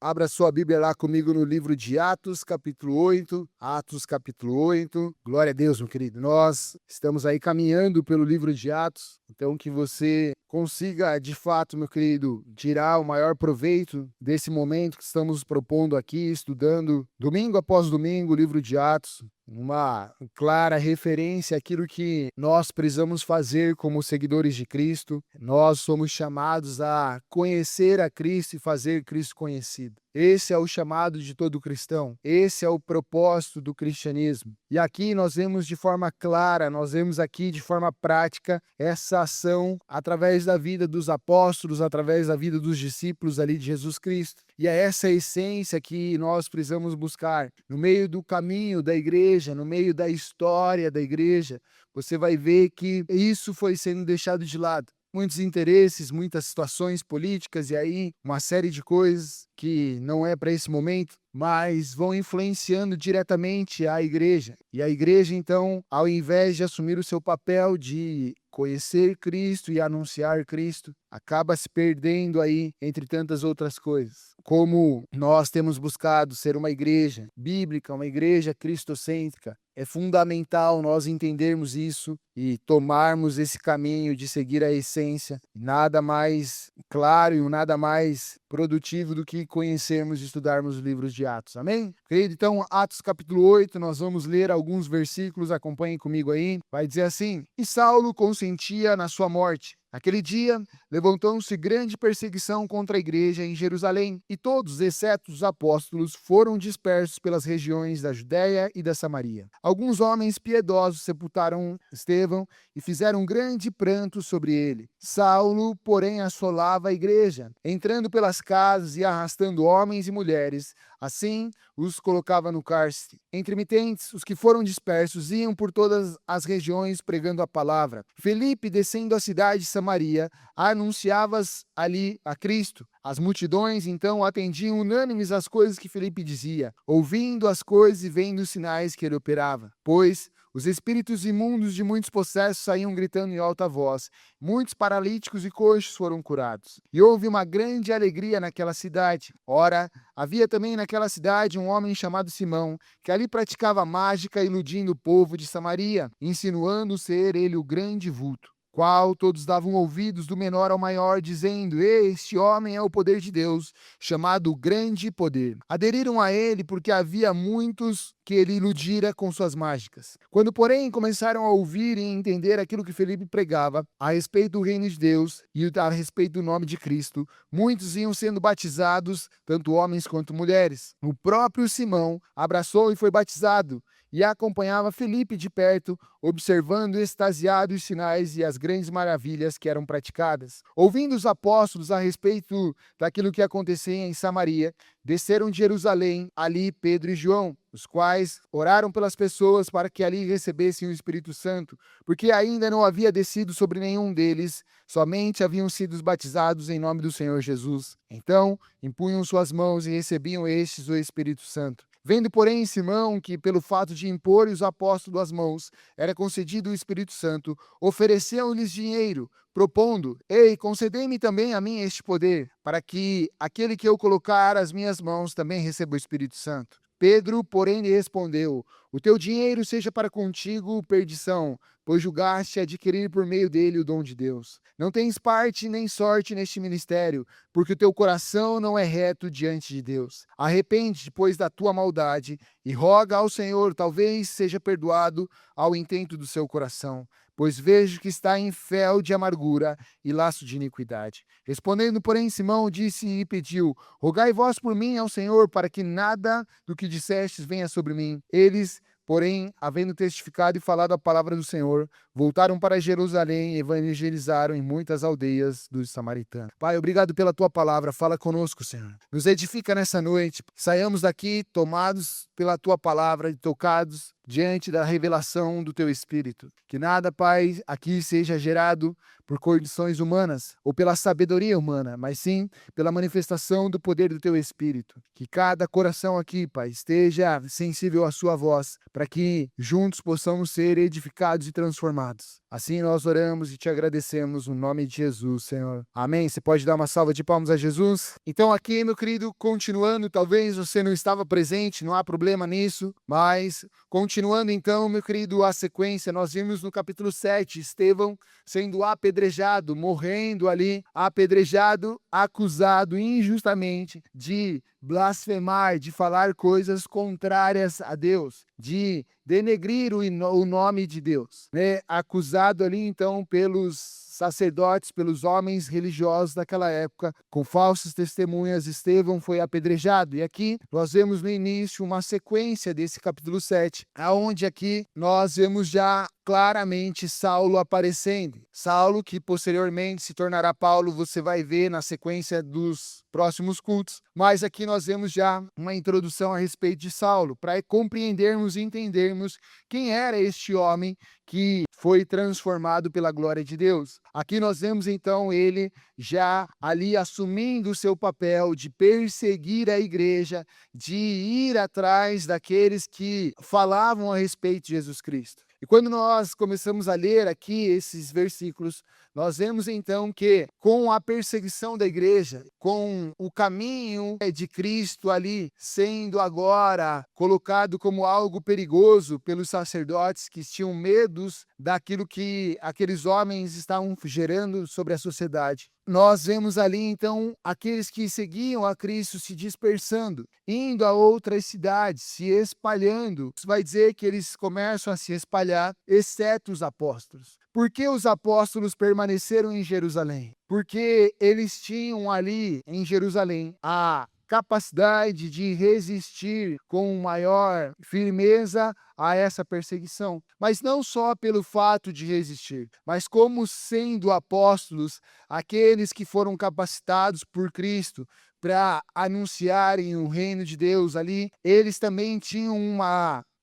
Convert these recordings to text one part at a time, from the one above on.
Abra sua Bíblia lá comigo no livro de Atos, capítulo 8. Atos, capítulo 8. Glória a Deus, meu querido. Nós estamos aí caminhando pelo livro de Atos. Então, que você consiga, de fato, meu querido, tirar o maior proveito desse momento que estamos propondo aqui, estudando domingo após domingo o livro de Atos. Uma clara referência àquilo que nós precisamos fazer como seguidores de Cristo. Nós somos chamados a conhecer a Cristo e fazer Cristo conhecido. Esse é o chamado de todo cristão. Esse é o propósito do cristianismo. E aqui nós vemos de forma clara, nós vemos aqui de forma prática essa ação através da vida dos apóstolos, através da vida dos discípulos ali de Jesus Cristo. E é essa essência que nós precisamos buscar. No meio do caminho da igreja, no meio da história da igreja, você vai ver que isso foi sendo deixado de lado. Muitos interesses, muitas situações políticas e aí uma série de coisas que não é para esse momento, mas vão influenciando diretamente a igreja. E a igreja, então, ao invés de assumir o seu papel de conhecer Cristo e anunciar Cristo, acaba se perdendo aí entre tantas outras coisas. Como nós temos buscado ser uma igreja bíblica, uma igreja cristocêntrica, é fundamental nós entendermos isso e tomarmos esse caminho de seguir a essência. Nada mais claro e nada mais produtivo do que conhecermos e estudarmos os livros de Atos. Amém? Querido, então, Atos capítulo 8, nós vamos ler alguns versículos, acompanhem comigo aí. Vai dizer assim: E Saulo consentia na sua morte. Naquele dia, levantou-se grande perseguição contra a igreja em Jerusalém, e todos, exceto os apóstolos, foram dispersos pelas regiões da Judéia e da Samaria. Alguns homens piedosos sepultaram Estevão e fizeram um grande pranto sobre ele. Saulo, porém, assolava a igreja, entrando pelas casas e arrastando homens e mulheres. Assim, os colocava no cárcere. Intermitentes, os que foram dispersos iam por todas as regiões pregando a palavra. Felipe, descendo a cidade de Samaria, anunciava ali a Cristo. As multidões, então, atendiam unânimes às coisas que Felipe dizia, ouvindo as coisas e vendo os sinais que ele operava. Pois os espíritos imundos de muitos possessos saíam gritando em alta voz. Muitos paralíticos e coxos foram curados. E houve uma grande alegria naquela cidade. Ora, havia também naquela cidade um homem chamado Simão, que ali praticava mágica, iludindo o povo de Samaria, insinuando ser ele o grande vulto. Qual todos davam ouvidos do menor ao maior, dizendo: Este homem é o poder de Deus, chamado Grande Poder. Aderiram a ele porque havia muitos que ele iludira com suas mágicas. Quando, porém, começaram a ouvir e entender aquilo que Felipe pregava a respeito do reino de Deus e a respeito do nome de Cristo, muitos iam sendo batizados, tanto homens quanto mulheres. O próprio Simão abraçou e foi batizado, e acompanhava Felipe de perto, observando extasiado os sinais e as grandes maravilhas que eram praticadas. Ouvindo os apóstolos a respeito daquilo que acontecia em Samaria, desceram de Jerusalém, ali Pedro e João, os quais oraram pelas pessoas para que ali recebessem o Espírito Santo, porque ainda não havia descido sobre nenhum deles, somente haviam sido batizados em nome do Senhor Jesus. Então, impunham suas mãos e recebiam estes o Espírito Santo. Vendo, porém, Simão que, pelo fato de impor os apóstolos as mãos, era concedido o Espírito Santo, ofereceu-lhes dinheiro, propondo: Ei, concedei-me também a mim este poder, para que aquele que eu colocar as minhas mãos também receba o Espírito Santo. Pedro, porém, lhe respondeu: O teu dinheiro seja para contigo perdição, pois julgaste adquirir por meio dele o dom de Deus. Não tens parte nem sorte neste ministério, porque o teu coração não é reto diante de Deus. Arrepende-te, pois, da tua maldade, e roga ao Senhor, talvez seja perdoado ao intento do seu coração, pois vejo que está em fel de amargura e laço de iniquidade. Respondendo, porém, Simão disse e pediu: Rogai vós por mim ao Senhor, para que nada do que dissestes venha sobre mim. Eles, porém, havendo testificado e falado a palavra do Senhor, voltaram para Jerusalém e evangelizaram em muitas aldeias dos samaritanos. Pai, obrigado pela tua palavra. Fala conosco, Senhor. Nos edifica nessa noite. Saiamos daqui tomados pela tua palavra e tocados diante da revelação do teu Espírito. Que nada, Pai, aqui seja gerado por condições humanas ou pela sabedoria humana, mas sim pela manifestação do poder do teu Espírito. Que cada coração aqui, Pai, esteja sensível à sua voz, para que juntos possamos ser edificados e transformados. Assim nós oramos e te agradecemos no nome de Jesus, Senhor. Amém. Você pode dar uma salva de palmas a Jesus? Então aqui, meu querido, continuando, talvez você não estava presente, não há problema nisso, mas continuando então, meu querido, a sequência, nós vimos no capítulo 7, Estevão sendo apedrejado, morrendo ali, apedrejado, acusado injustamente de blasfemar, de falar coisas contrárias a Deus, de denegrir o nome de Deus, né? Acusado ali então pelos sacerdotes, pelos homens religiosos daquela época, com falsas testemunhas, Estevão foi apedrejado. E aqui nós vemos no início uma sequência desse capítulo 7, aonde aqui nós vemos já claramente Saulo aparecendo. Saulo, que posteriormente se tornará Paulo, você vai ver na sequência dos próximos cultos. Mas aqui nós vemos já uma introdução a respeito de Saulo, para compreendermos e entendermos quem era este homem que foi transformado pela glória de Deus. Aqui nós vemos então ele já ali assumindo o seu papel de perseguir a igreja, de ir atrás daqueles que falavam a respeito de Jesus Cristo. E quando nós começamos a ler aqui esses versículos, nós vemos então que com a perseguição da igreja, com o caminho de Cristo ali sendo agora colocado como algo perigoso pelos sacerdotes que tinham medos daquilo que aqueles homens estavam gerando sobre a sociedade. Nós vemos ali então aqueles que seguiam a Cristo se dispersando, indo a outras cidades, se espalhando. Isso vai dizer que eles começam a se espalhar, exceto os apóstolos. Por que os apóstolos permaneceram em Jerusalém? Porque eles tinham ali em Jerusalém a capacidade de resistir com maior firmeza a essa perseguição. Mas não só pelo fato de resistir, mas como sendo apóstolos, aqueles que foram capacitados por Cristo para anunciarem o reino de Deus ali, eles também tinham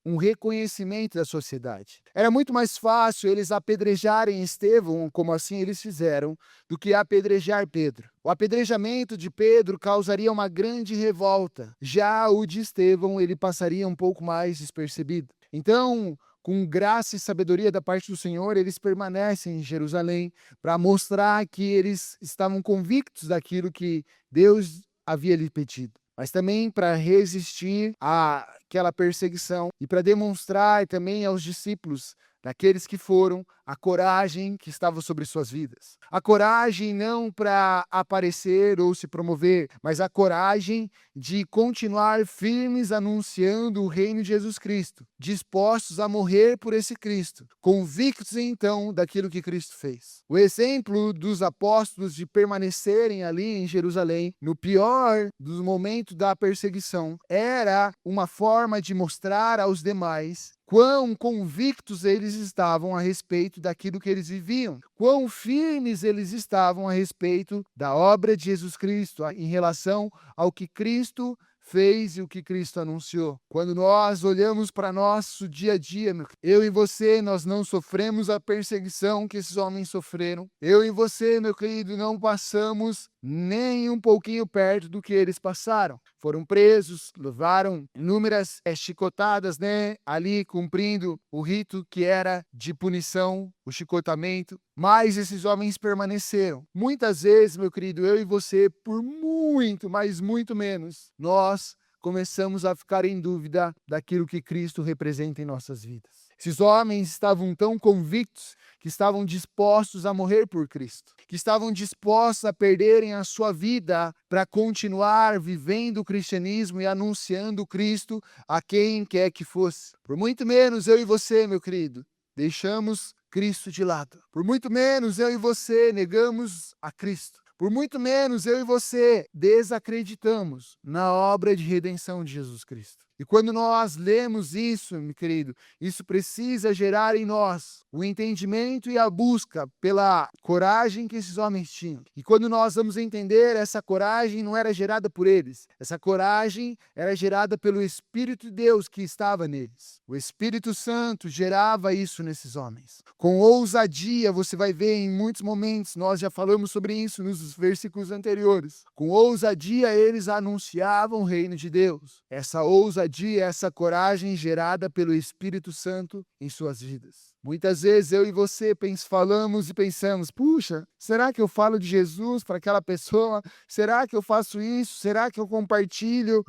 um reconhecimento da sociedade. Era muito mais fácil eles apedrejarem Estevão, como assim eles fizeram, do que apedrejar Pedro. O apedrejamento de Pedro causaria uma grande revolta. Já o de Estevão, ele passaria um pouco mais despercebido. Então, com graça e sabedoria da parte do Senhor, eles permanecem em Jerusalém para mostrar que eles estavam convictos daquilo que Deus havia lhe pedido, mas também para resistir àquela perseguição e para demonstrar também aos discípulos, daqueles que foram, a coragem que estava sobre suas vidas. A coragem não para aparecer ou se promover, mas a coragem de continuar firmes anunciando o reino de Jesus Cristo, dispostos a morrer por esse Cristo, convictos então daquilo que Cristo fez. O exemplo dos apóstolos de permanecerem ali em Jerusalém, no pior dos momentos da perseguição, era uma forma de mostrar aos demais quão convictos eles estavam a respeito daquilo que eles viviam, quão firmes eles estavam a respeito da obra de Jesus Cristo, em relação ao que Cristo fez e o que Cristo anunciou. Quando nós olhamos para nosso dia a dia, eu e você, nós não sofremos a perseguição que esses homens sofreram. Eu e você, meu querido, não passamos nem um pouquinho perto do que eles passaram. Foram presos, levaram inúmeras chicotadas, ali cumprindo o rito que era de punição, o chicotamento. Mas esses homens permaneceram. Muitas vezes, meu querido, eu e você, por muito, mas muito menos, nós começamos a ficar em dúvida daquilo que Cristo representa em nossas vidas. Esses homens estavam tão convictos que estavam dispostos a morrer por Cristo, que estavam dispostos a perderem a sua vida para continuar vivendo o cristianismo e anunciando Cristo a quem quer que fosse. Por muito menos eu e você, meu querido, deixamos Cristo de lado. Por muito menos eu e você negamos a Cristo. Por muito menos eu e você desacreditamos na obra de redenção de Jesus Cristo. E quando nós lemos isso, meu querido, isso precisa gerar em nós o entendimento e a busca pela coragem que esses homens tinham. E quando nós vamos entender, essa coragem não era gerada por eles. Essa coragem era gerada pelo Espírito de Deus que estava neles. O Espírito Santo gerava isso nesses homens. Com ousadia, você vai ver em muitos momentos, nós já falamos sobre isso nos versículos anteriores. Com ousadia, eles anunciavam o reino de Deus. Essa ousadia, essa coragem gerada pelo Espírito Santo em suas vidas. Muitas vezes eu e você falamos e pensamos, puxa, será que eu falo de Jesus para aquela pessoa? Será que eu faço isso? Será que eu compartilho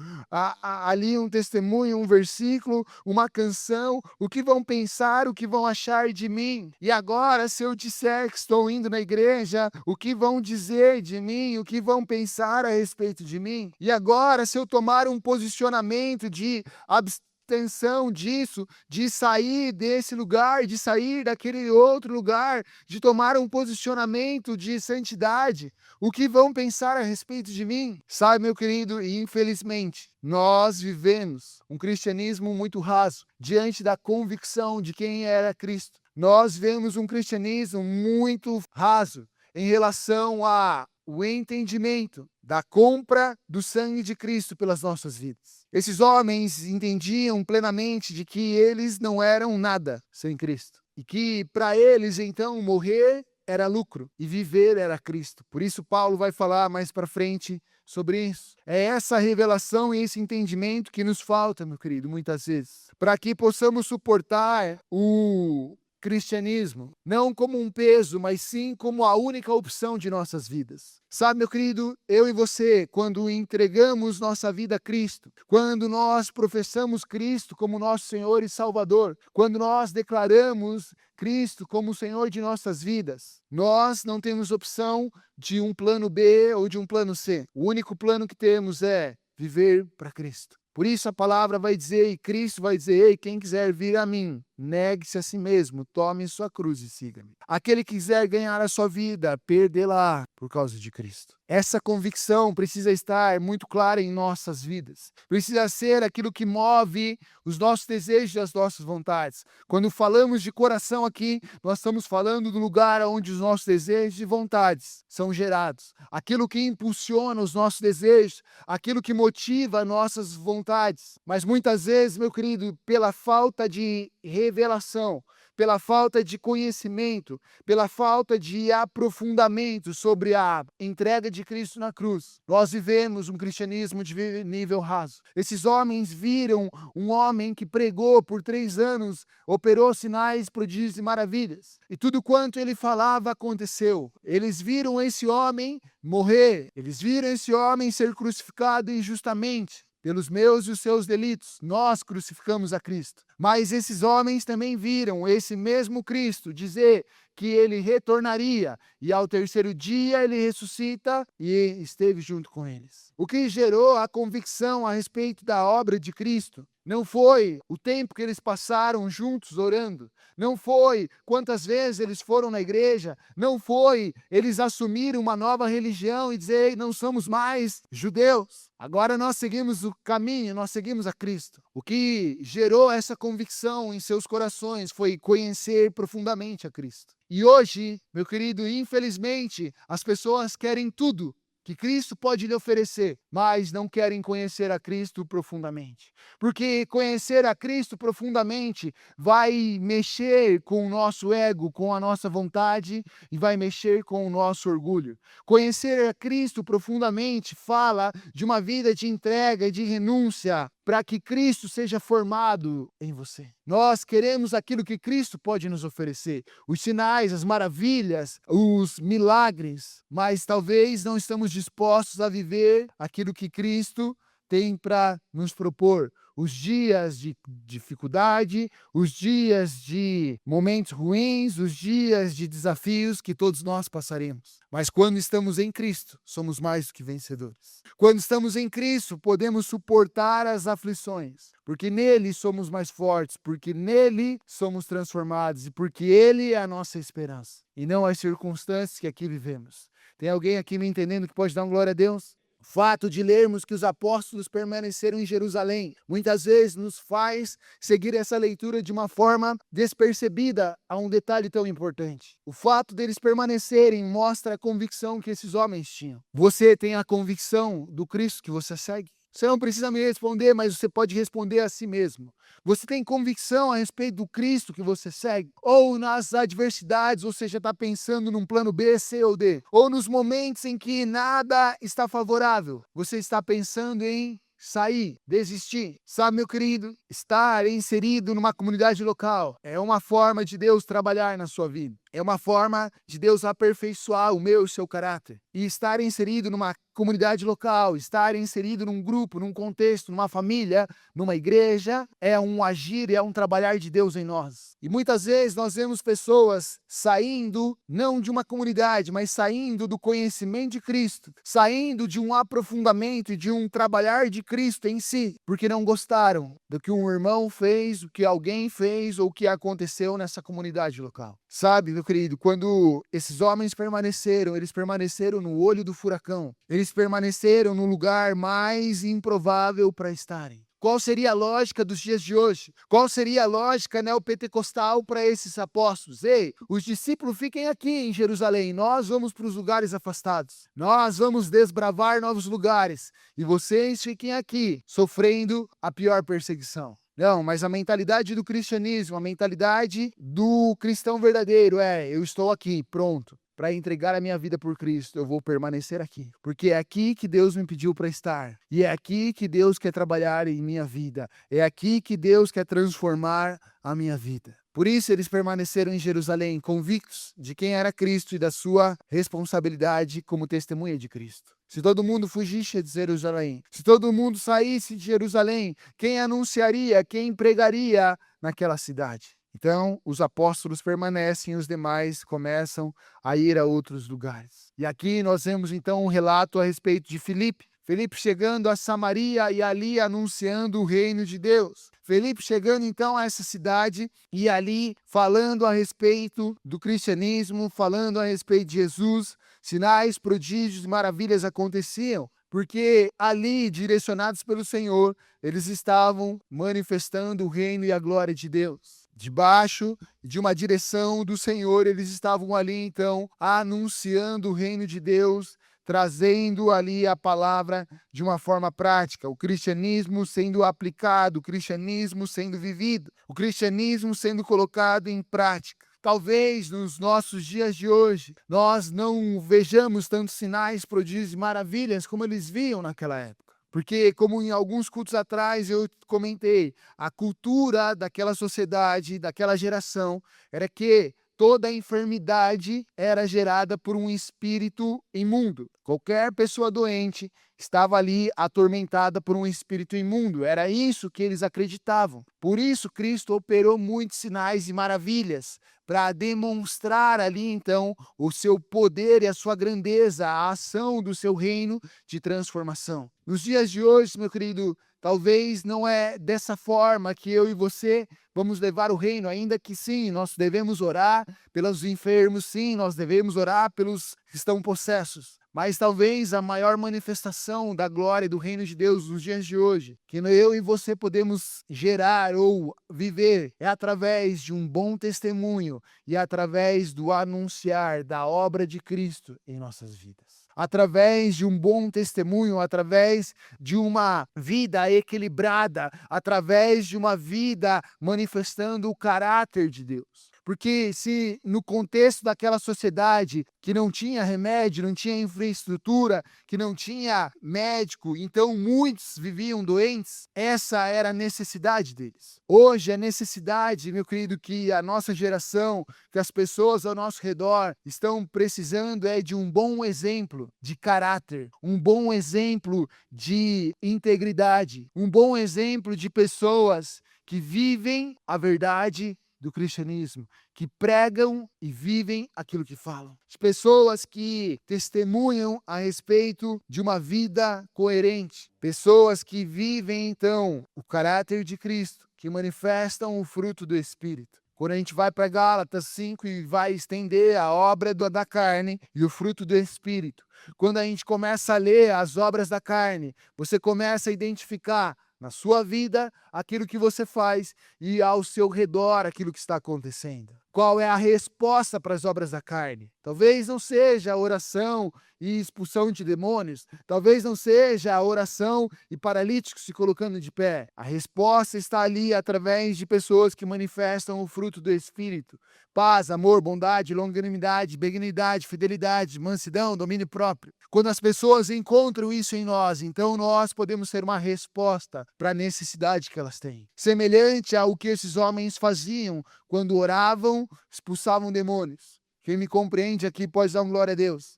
ali um testemunho, um versículo, uma canção? O que vão pensar, o que vão achar de mim? E agora, se eu disser que estou indo na igreja, o que vão dizer de mim? O que vão pensar a respeito de mim? E agora, se eu tomar um posicionamento de abstenção disso, de sair desse lugar, de sair daquele outro lugar, de tomar um posicionamento de santidade, o que vão pensar a respeito de mim? Sabe, meu querido, e infelizmente, nós vivemos um cristianismo muito raso, diante da convicção de quem era Cristo. Nós vemos um cristianismo muito raso em relação ao entendimento da compra do sangue de Cristo pelas nossas vidas. Esses homens entendiam plenamente de que eles não eram nada sem Cristo. E que para eles, então, morrer era lucro e viver era Cristo. Por isso Paulo vai falar mais para frente sobre isso. É essa revelação e esse entendimento que nos falta, meu querido, muitas vezes. Para que possamos suportar o cristianismo, não como um peso, mas sim como a única opção de nossas vidas. Sabe, meu querido, eu e você, quando entregamos nossa vida a Cristo, quando nós professamos Cristo como nosso Senhor e Salvador, quando nós declaramos Cristo como o Senhor de nossas vidas, nós não temos opção de um plano B ou de um plano C. O único plano que temos é viver para Cristo. Por isso a palavra vai dizer, e Cristo vai dizer, ei, quem quiser vir a mim, negue-se a si mesmo, tome sua cruz e siga-me. Aquele que quiser ganhar a sua vida, perdê-la por causa de Cristo. Essa convicção precisa estar muito clara em nossas vidas. Precisa ser aquilo que move os nossos desejos e as nossas vontades. Quando falamos de coração aqui, nós estamos falando do lugar onde os nossos desejos e vontades são gerados. Aquilo que impulsiona os nossos desejos, aquilo que motiva nossas vontades. Mas muitas vezes, meu querido, pela falta de revelação, pela falta de conhecimento, pela falta de aprofundamento sobre a entrega de Cristo na cruz, nós vivemos um cristianismo de nível raso. Esses homens viram um homem que pregou por 3 anos, operou sinais, prodígios e maravilhas. E tudo quanto ele falava aconteceu. Eles viram esse homem morrer. Eles viram esse homem ser crucificado injustamente. Pelos meus e os seus delitos, nós crucificamos a Cristo. Mas esses homens também viram esse mesmo Cristo dizer que ele retornaria e ao terceiro dia ele ressuscita e esteve junto com eles. O que gerou a convicção a respeito da obra de Cristo não foi o tempo que eles passaram juntos orando, não foi quantas vezes eles foram na igreja, não foi eles assumirem uma nova religião e dizer, não somos mais judeus, agora nós seguimos o caminho, nós seguimos a Cristo. O que gerou essa convicção em seus corações foi conhecer profundamente a Cristo. E hoje, meu querido, infelizmente, as pessoas querem tudo que Cristo pode lhe oferecer, mas não querem conhecer a Cristo profundamente. Porque conhecer a Cristo profundamente vai mexer com o nosso ego, com a nossa vontade e vai mexer com o nosso orgulho. Conhecer a Cristo profundamente fala de uma vida de entrega e de renúncia para que Cristo seja formado em você. Nós queremos aquilo que Cristo pode nos oferecer, os sinais, as maravilhas, os milagres, mas talvez não estamos dispostos a viver aquilo que Cristo tem para nos propor. Os dias de dificuldade, os dias de momentos ruins, os dias de desafios que todos nós passaremos. Mas quando estamos em Cristo, somos mais do que vencedores. Quando estamos em Cristo, podemos suportar as aflições, porque nele somos mais fortes, porque nele somos transformados e porque ele é a nossa esperança, e não as circunstâncias que aqui vivemos. Tem alguém aqui me entendendo que pode dar uma glória a Deus? O fato de lermos que os apóstolos permaneceram em Jerusalém, muitas vezes nos faz seguir essa leitura de uma forma despercebida a um detalhe tão importante. O fato deles permanecerem mostra a convicção que esses homens tinham. Você tem a convicção do Cristo que você segue? Você não precisa me responder, mas você pode responder a si mesmo. Você tem convicção a respeito do Cristo que você segue? Ou nas adversidades, você já está pensando num plano B, C ou D? Ou nos momentos em que nada está favorável, você está pensando em sair, desistir? Sabe, meu querido, estar inserido numa comunidade local é uma forma de Deus trabalhar na sua vida. É uma forma de Deus aperfeiçoar o meu e o seu caráter. E estar inserido numa comunidade local, estar inserido num grupo, num contexto, numa família, numa igreja, é um agir, é um trabalhar de Deus em nós. E muitas vezes nós vemos pessoas saindo, não de uma comunidade, mas saindo do conhecimento de Cristo, saindo de um aprofundamento e de um trabalhar de Cristo em si, porque não gostaram do que um irmão fez, o que alguém fez ou o que aconteceu nessa comunidade local. Sabe, meu querido, quando esses homens permaneceram, eles permaneceram no olho do furacão. Eles permaneceram no lugar mais improvável para estarem. Qual seria a lógica dos dias de hoje? Qual seria a lógica neopentecostal para esses apóstolos? Ei, os discípulos fiquem aqui em Jerusalém, nós vamos para os lugares afastados. Nós vamos desbravar novos lugares. E vocês fiquem aqui, sofrendo a pior perseguição. Não, mas a mentalidade do cristianismo, a mentalidade do cristão verdadeiro eu estou aqui, pronto, para entregar a minha vida por Cristo, eu vou permanecer aqui. Porque é aqui que Deus me pediu para estar. E é aqui que Deus quer trabalhar em minha vida. É aqui que Deus quer transformar a minha vida. Por isso eles permaneceram em Jerusalém, convictos de quem era Cristo e da sua responsabilidade como testemunha de Cristo. Se todo mundo fugisse de Jerusalém, se todo mundo saísse de Jerusalém, quem anunciaria, quem pregaria naquela cidade? Então, os apóstolos permanecem e os demais começam a ir a outros lugares. E aqui nós vemos então um relato a respeito de Filipe. Filipe chegando a Samaria e ali anunciando o reino de Deus. Filipe chegando então a essa cidade e ali falando a respeito do cristianismo, falando a respeito de Jesus. Sinais, prodígios e maravilhas aconteciam, porque ali, direcionados pelo Senhor, eles estavam manifestando o reino e a glória de Deus. Debaixo de uma direção do Senhor, eles estavam ali então anunciando o reino de Deus, trazendo ali a palavra de uma forma prática, o cristianismo sendo aplicado, o cristianismo sendo vivido, o cristianismo sendo colocado em prática. Talvez nos nossos dias de hoje nós não vejamos tantos sinais, prodígios e maravilhas como eles viam naquela época. Porque, como em alguns cultos atrás eu comentei, a cultura daquela sociedade, daquela geração, era que toda enfermidade era gerada por um espírito imundo. Qualquer pessoa doente estava ali atormentada por um espírito imundo. Era isso que eles acreditavam. Por isso, Cristo operou muitos sinais e maravilhas para demonstrar ali, então, o seu poder e a sua grandeza, a ação do seu reino de transformação. Nos dias de hoje, meu querido, talvez não é dessa forma que eu e você vamos levar o reino, ainda que sim, nós devemos orar pelos enfermos, sim, nós devemos orar pelos que estão possessos. Mas talvez a maior manifestação da glória do reino de Deus nos dias de hoje, que eu e você podemos gerar ou viver, é através de um bom testemunho e através do anunciar da obra de Cristo em nossas vidas. Através de um bom testemunho, através de uma vida equilibrada, através de uma vida manifestando o caráter de Deus. Porque se no contexto daquela sociedade que não tinha remédio, não tinha infraestrutura, que não tinha médico, então muitos viviam doentes, essa era a necessidade deles. Hoje a necessidade, meu querido, que a nossa geração, que as pessoas ao nosso redor estão precisando é de um bom exemplo de caráter, um bom exemplo de integridade, um bom exemplo de pessoas que vivem a verdade do cristianismo, que pregam e vivem aquilo que falam. As pessoas que testemunham a respeito de uma vida coerente. Pessoas que vivem, então, o caráter de Cristo, que manifestam o fruto do Espírito. Quando a gente vai para Gálatas 5 e vai estender a obra da carne e o fruto do Espírito. Quando a gente começa a ler as obras da carne, você começa a identificar na sua vida aquilo que você faz e ao seu redor aquilo que está acontecendo. Qual é a resposta para as obras da carne? Talvez não seja a oração e expulsão de demônios. Talvez não seja a oração e paralíticos se colocando de pé. A resposta está ali através de pessoas que manifestam o fruto do Espírito. Paz, amor, bondade, longanimidade, benignidade, fidelidade, mansidão, domínio próprio. Quando as pessoas encontram isso em nós, então nós podemos ser uma resposta para a necessidade que elas têm. Semelhante ao que esses homens faziam quando oravam, expulsavam demônios. Quem me compreende aqui pode dar glória a Deus.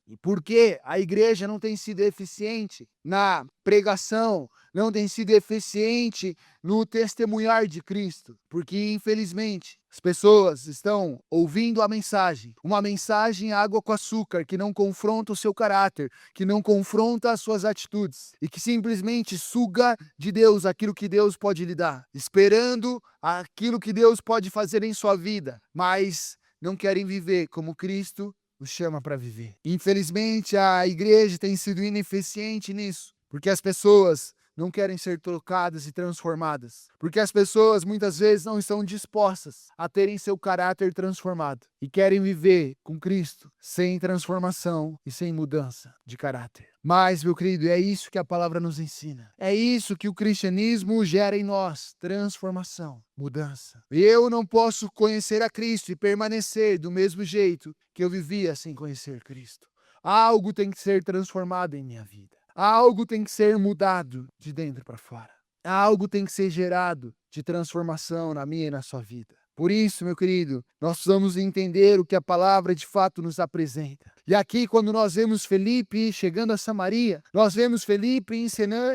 E por que a igreja não tem sido eficiente na pregação, não tem sido eficiente no testemunhar de Cristo? Porque, infelizmente, as pessoas estão ouvindo a mensagem, uma mensagem água com açúcar, que não confronta o seu caráter, que não confronta as suas atitudes, e que simplesmente suga de Deus aquilo que Deus pode lhe dar, esperando aquilo que Deus pode fazer em sua vida, mas não querem viver como Cristo nos chama para viver. Infelizmente, a igreja tem sido ineficiente nisso, porque as pessoas não querem ser trocadas e transformadas, porque as pessoas muitas vezes não estão dispostas a terem seu caráter transformado e querem viver com Cristo sem transformação e sem mudança de caráter. Mas, meu querido, é isso que a palavra nos ensina. É isso que o cristianismo gera em nós: transformação, mudança. Eu não posso conhecer a Cristo e permanecer do mesmo jeito que eu vivia sem conhecer Cristo. Algo tem que ser transformado em minha vida. Algo tem que ser mudado de dentro para fora. Algo tem que ser gerado de transformação na minha e na sua vida. Por isso, meu querido, nós precisamos entender o que a palavra de fato nos apresenta. E aqui, quando nós vemos Felipe chegando a Samaria, nós vemos Felipe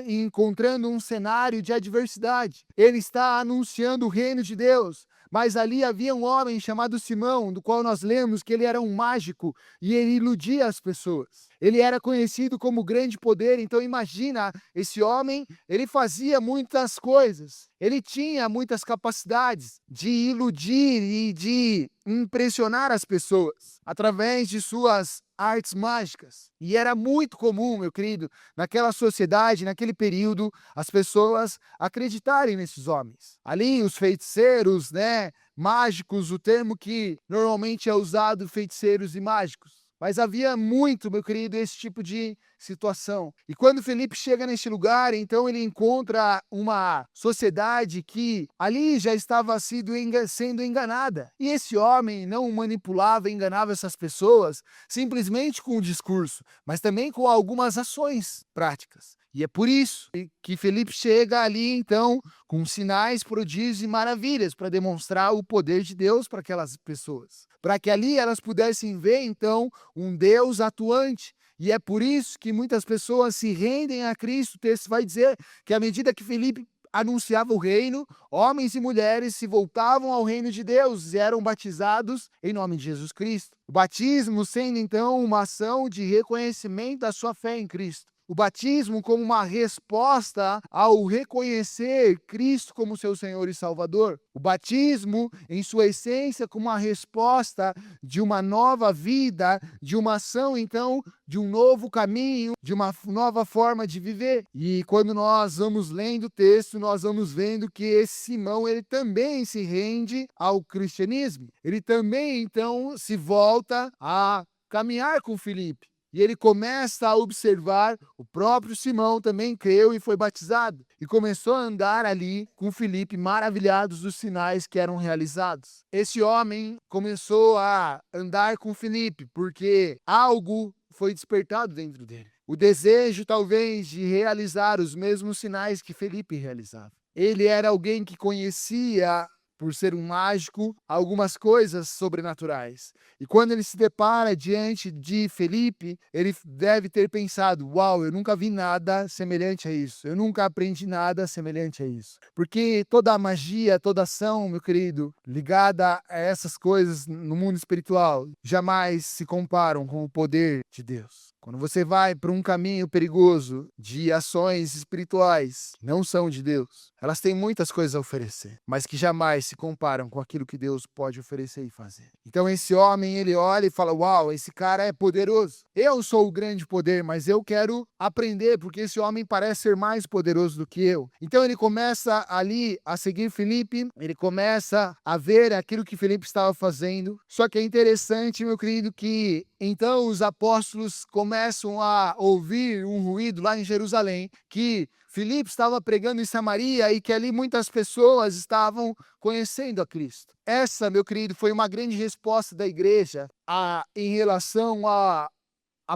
encontrando um cenário de adversidade. Ele está anunciando o reino de Deus. Mas ali havia um homem chamado Simão, do qual nós lemos que ele era um mágico e ele iludia as pessoas. Ele era conhecido como grande poder, então imagina, esse homem, ele fazia muitas coisas. Ele tinha muitas capacidades de iludir e de impressionar as pessoas através de suas artes mágicas. E era muito comum, meu querido, naquela sociedade, naquele período, as pessoas acreditarem nesses homens. Ali, os feiticeiros, mágicos, o termo que normalmente é usado, feiticeiros e mágicos. Mas havia muito, meu querido, esse tipo de situação. E quando Felipe chega neste lugar, então ele encontra uma sociedade que ali já estava sendo enganada. E esse homem não manipulava, enganava essas pessoas simplesmente com o discurso, mas também com algumas ações práticas. E é por isso que Felipe chega ali, então, com sinais, prodígios e maravilhas para demonstrar o poder de Deus para aquelas pessoas. Para que ali elas pudessem ver, então, um Deus atuante. E é por isso que muitas pessoas se rendem a Cristo. O texto vai dizer que à medida que Felipe anunciava o reino, homens e mulheres se voltavam ao reino de Deus e eram batizados em nome de Jesus Cristo. O batismo sendo, então, uma ação de reconhecimento da sua fé em Cristo. O batismo como uma resposta ao reconhecer Cristo como seu Senhor e Salvador. O batismo, em sua essência, como uma resposta de uma nova vida, de uma ação, então, de um novo caminho, de uma nova forma de viver. E quando nós vamos lendo o texto, nós vamos vendo que esse Simão, ele também se rende ao cristianismo. Ele também, então, se volta a caminhar com Filipe. E ele começa a observar, o próprio Simão também creu e foi batizado. E começou a andar ali com Filipe, maravilhados dos sinais que eram realizados. Esse homem começou a andar com Filipe, porque algo foi despertado dentro dele. O desejo, talvez, de realizar os mesmos sinais que Filipe realizava. Ele era alguém que conhecia, por ser um mágico, algumas coisas sobrenaturais. E quando ele se depara diante de Felipe, ele deve ter pensado: uau, eu nunca vi nada semelhante a isso. Eu nunca aprendi nada semelhante a isso. Porque toda a magia, toda ação, meu querido, ligada a essas coisas no mundo espiritual, jamais se comparam com o poder de Deus. Quando você vai para um caminho perigoso de ações espirituais que não são de Deus, elas têm muitas coisas a oferecer, mas que jamais se comparam com aquilo que Deus pode oferecer e fazer. Então esse homem, ele olha e fala: uau, esse cara é poderoso. Eu sou o grande poder, mas eu quero aprender, porque esse homem parece ser mais poderoso do que eu. Então ele começa ali a seguir Filipe, ele começa a ver aquilo que Filipe estava fazendo. Só que é interessante, meu querido, que então os apóstolos começam a ouvir um ruído lá em Jerusalém, que Filipe estava pregando em Samaria e que ali muitas pessoas estavam conhecendo a Cristo. Essa, meu querido, foi uma grande resposta da igreja em relação à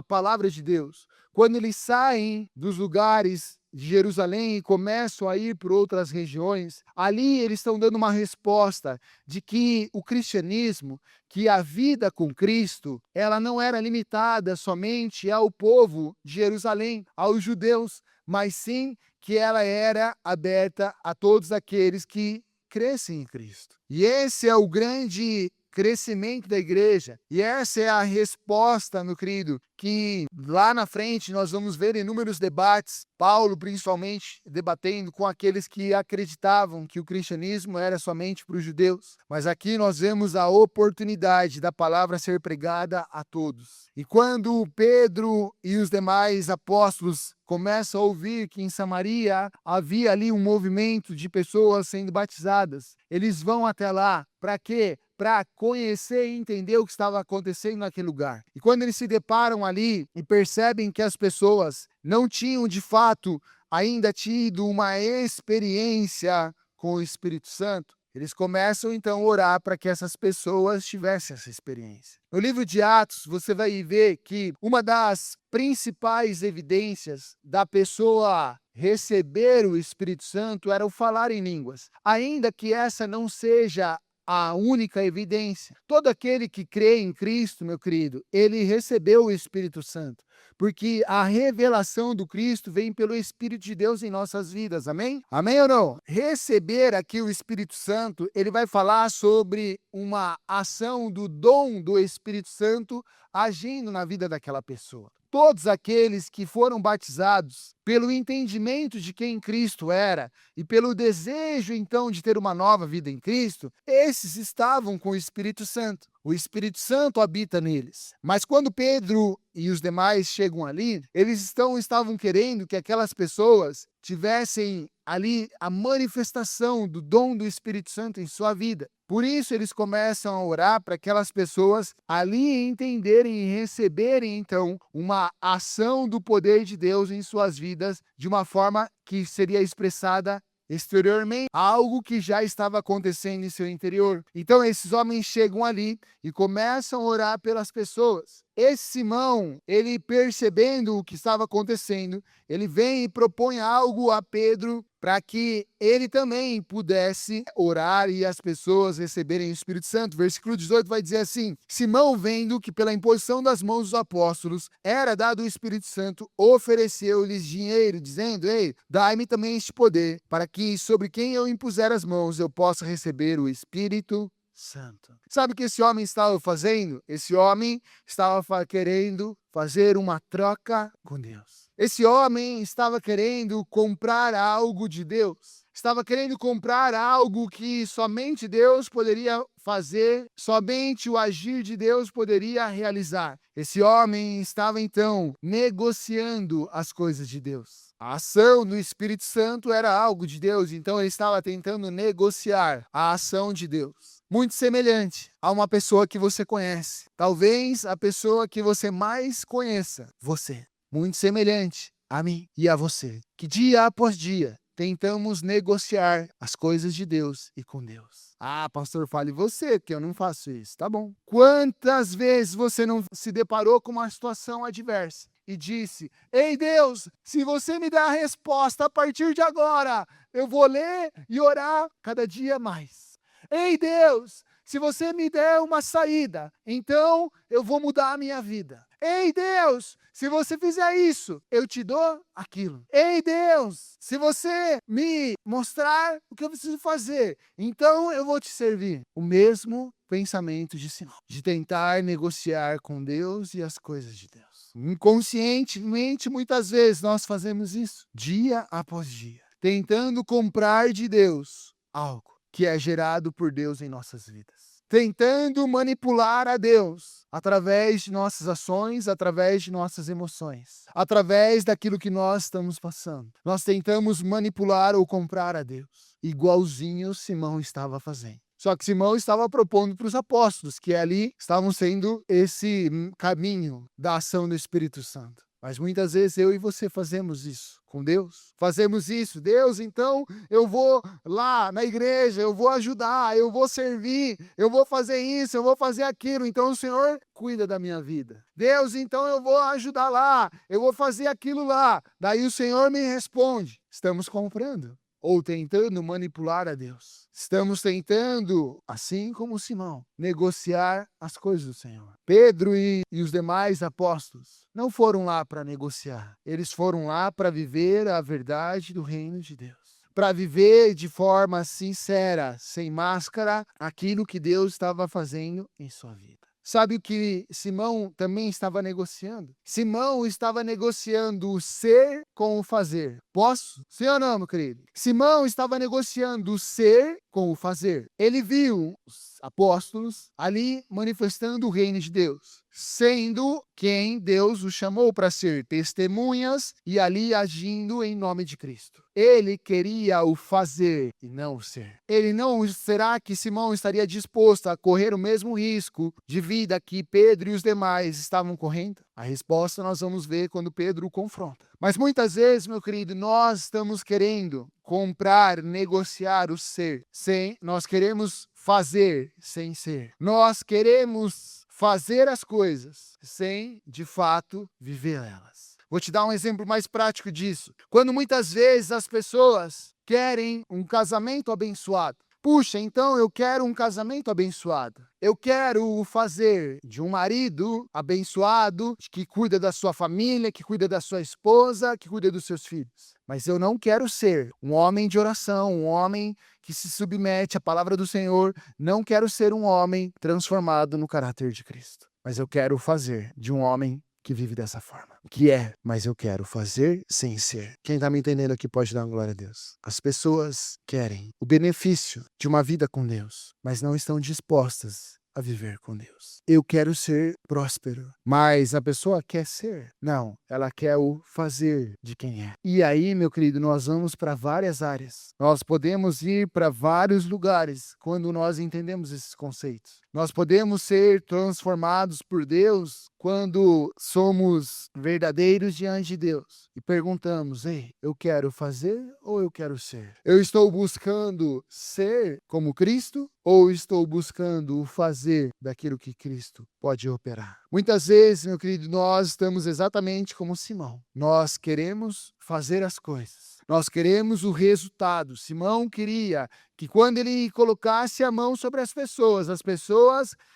palavra de Deus. Quando eles saem dos lugares de Jerusalém e começam a ir por outras regiões, ali eles estão dando uma resposta de que o cristianismo, que a vida com Cristo, ela não era limitada somente ao povo de Jerusalém, aos judeus, mas sim que ela era aberta a todos aqueles que crescem em Cristo. E esse é o grande crescimento da igreja. E essa é a resposta, meu querido, que lá na frente nós vamos ver inúmeros debates, Paulo principalmente debatendo com aqueles que acreditavam que o cristianismo era somente para os judeus. Mas aqui nós vemos a oportunidade da palavra ser pregada a todos. E quando Pedro e os demais apóstolos começam a ouvir que em Samaria havia ali um movimento de pessoas sendo batizadas, eles vão até lá. Para quê? Para conhecer e entender o que estava acontecendo naquele lugar. E quando eles se deparam ali e percebem que as pessoas não tinham de fato ainda tido uma experiência com o Espírito Santo, eles começam então a orar para que essas pessoas tivessem essa experiência. No livro de Atos, você vai ver que uma das principais evidências da pessoa receber o Espírito Santo era o falar em línguas. Ainda que essa não seja a única evidência. Todo aquele que crê em Cristo, meu querido, ele recebeu o Espírito Santo, porque a revelação do Cristo vem pelo Espírito de Deus em nossas vidas, amém? Amém ou não? Receber aqui o Espírito Santo, ele vai falar sobre uma ação do dom do Espírito Santo agindo na vida daquela pessoa. Todos aqueles que foram batizados pelo entendimento de quem Cristo era e pelo desejo então de ter uma nova vida em Cristo, esses estavam com o Espírito Santo. O Espírito Santo habita neles. Mas quando Pedro e os demais chegam ali, eles estavam querendo que aquelas pessoas tivessem ali a manifestação do dom do Espírito Santo em sua vida. Por isso eles começam a orar para aquelas pessoas ali entenderem e receberem então uma ação do poder de Deus em suas vidas de uma forma que seria expressada exteriormente, algo que já estava acontecendo em seu interior. Então esses homens chegam ali e começam a orar pelas pessoas. Esse Simão, ele percebendo o que estava acontecendo, ele vem e propõe algo a Pedro para que ele também pudesse orar e as pessoas receberem o Espírito Santo. Versículo 18 vai dizer assim: Simão, vendo que pela imposição das mãos dos apóstolos era dado o Espírito Santo, ofereceu-lhes dinheiro, dizendo: ei, dai-me também este poder, para que sobre quem eu impuser as mãos eu possa receber o Espírito Santo. Sabe o que esse homem estava fazendo? Esse homem estava querendo fazer uma troca com Deus. Esse homem estava querendo comprar algo de Deus. Estava querendo comprar algo que somente Deus poderia fazer, somente o agir de Deus poderia realizar. Esse homem estava então negociando as coisas de Deus. A ação do Espírito Santo era algo de Deus, então ele estava tentando negociar a ação de Deus. Muito semelhante a uma pessoa que você conhece. Talvez a pessoa que você mais conheça, você. Muito semelhante a mim e a você, que dia após dia tentamos negociar as coisas de Deus e com Deus. Ah, pastor, fale você, que eu não faço isso. Tá bom. Quantas vezes você não se deparou com uma situação adversa e disse: ei Deus, se você me der a resposta a partir de agora, eu vou ler e orar cada dia mais. Ei Deus, se você me der uma saída, então eu vou mudar a minha vida. Ei Deus, se você fizer isso, eu te dou aquilo. Ei Deus, se você me mostrar o que eu preciso fazer, então eu vou te servir. O mesmo pensamento de Simão, de tentar negociar com Deus e as coisas de Deus. Inconscientemente, muitas vezes, nós fazemos isso, dia após dia, tentando comprar de Deus algo que é gerado por Deus em nossas vidas. Tentando manipular a Deus através de nossas ações, através de nossas emoções, através daquilo que nós estamos passando. Nós tentamos manipular ou comprar a Deus, igualzinho Simão estava fazendo. Só que Simão estava propondo para os apóstolos, que ali estavam sendo esse caminho da ação do Espírito Santo. Mas muitas vezes eu e você fazemos isso com Deus. Fazemos isso. Deus, então eu vou lá na igreja, eu vou ajudar, eu vou servir, eu vou fazer isso, eu vou fazer aquilo. Então o Senhor cuida da minha vida. Deus, então eu vou ajudar lá, eu vou fazer aquilo lá. Daí o Senhor me responde. Estamos comprando ou tentando manipular a Deus. Estamos tentando, assim como Simão, negociar as coisas do Senhor. Pedro e os demais apóstolos não foram lá para negociar. Eles foram lá para viver a verdade do reino de Deus. Para viver de forma sincera, sem máscara, aquilo que Deus estava fazendo em sua vida. Sabe o que Simão também estava negociando? Simão estava negociando o ser com o fazer. Posso? Sim ou não, meu querido? Simão estava negociando o ser com o fazer. Ele viu os apóstolos ali manifestando o reino de Deus, sendo quem Deus os chamou para ser testemunhas e ali agindo em nome de Cristo. Ele queria o fazer e não o ser. Será que Simão estaria disposto a correr o mesmo risco de vida que Pedro e os demais estavam correndo? A resposta nós vamos ver quando Pedro o confronta. Mas muitas vezes, meu querido, nós estamos querendo comprar, negociar o ser, nós queremos fazer sem ser. Nós queremos fazer as coisas sem, de fato, viver elas. Vou te dar um exemplo mais prático disso. Quando muitas vezes as pessoas querem um casamento abençoado. Puxa, então eu quero um casamento abençoado. Eu quero fazer de um marido abençoado, que cuida da sua família, que cuida da sua esposa, que cuida dos seus filhos. Mas eu não quero ser um homem de oração, um homem que se submete à palavra do Senhor. Não quero ser um homem transformado no caráter de Cristo. Mas eu quero fazer de um homem que vive dessa forma. Mas eu quero fazer sem ser. Quem está me entendendo aqui pode dar uma glória a Deus. As pessoas querem o benefício de uma vida com Deus, mas não estão dispostas a viver com Deus. Eu quero ser próspero, mas a pessoa quer ser? Não, ela quer o fazer de quem é. E aí, meu querido, nós vamos para várias áreas. Nós podemos ir para vários lugares quando nós entendemos esses conceitos. Nós podemos ser transformados por Deus quando somos verdadeiros diante de Deus e perguntamos: ei, eu quero fazer ou eu quero ser? Eu estou buscando ser como Cristo ou estou buscando o fazer daquilo que Cristo pode operar? Muitas vezes, meu querido, nós estamos exatamente como Simão. Nós queremos fazer as coisas. Nós queremos o resultado. Simão queria que quando ele colocasse a mão sobre as pessoas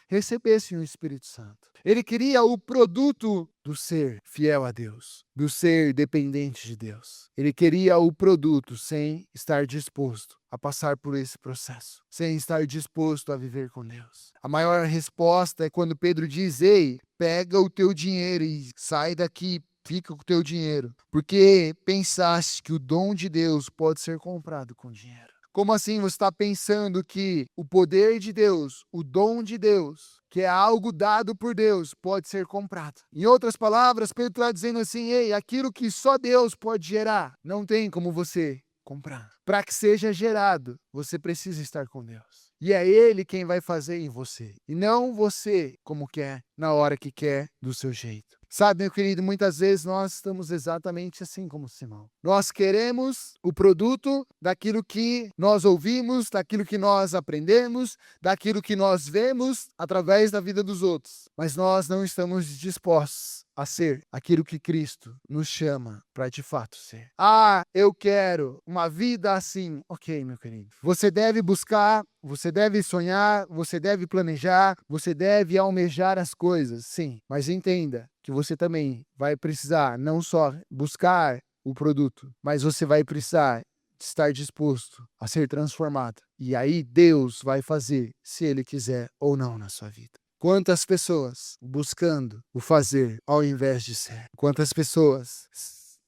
recebessem o Espírito Santo. Ele queria o produto do ser fiel a Deus, do ser dependente de Deus. Ele queria o produto sem estar disposto a passar por esse processo, sem estar disposto a viver com Deus. A maior resposta é quando Pedro diz: ei, pega o teu dinheiro e sai daqui. Fica com o teu dinheiro, porque pensaste que o dom de Deus pode ser comprado com dinheiro. Como assim você está pensando que o poder de Deus, o dom de Deus, que é algo dado por Deus, pode ser comprado? Em outras palavras, Pedro está dizendo assim: ei, aquilo que só Deus pode gerar, não tem como você comprar. Para que seja gerado, você precisa estar com Deus. E é Ele quem vai fazer em você. E não você como quer, na hora que quer, do seu jeito. Sabe, meu querido, muitas vezes nós estamos exatamente assim como Simão. Nós queremos o produto daquilo que nós ouvimos, daquilo que nós aprendemos, daquilo que nós vemos através da vida dos outros. Mas nós não estamos dispostos a ser aquilo que Cristo nos chama para de fato ser. Ah, eu quero uma vida assim. Ok, meu querido. Você deve buscar, você deve sonhar, você deve planejar, você deve almejar as coisas, sim. Mas entenda que você também vai precisar não só buscar o produto, mas você vai precisar estar disposto a ser transformado. E aí Deus vai fazer, se Ele quiser ou não, na sua vida. Quantas pessoas buscando o fazer ao invés de ser? Quantas pessoas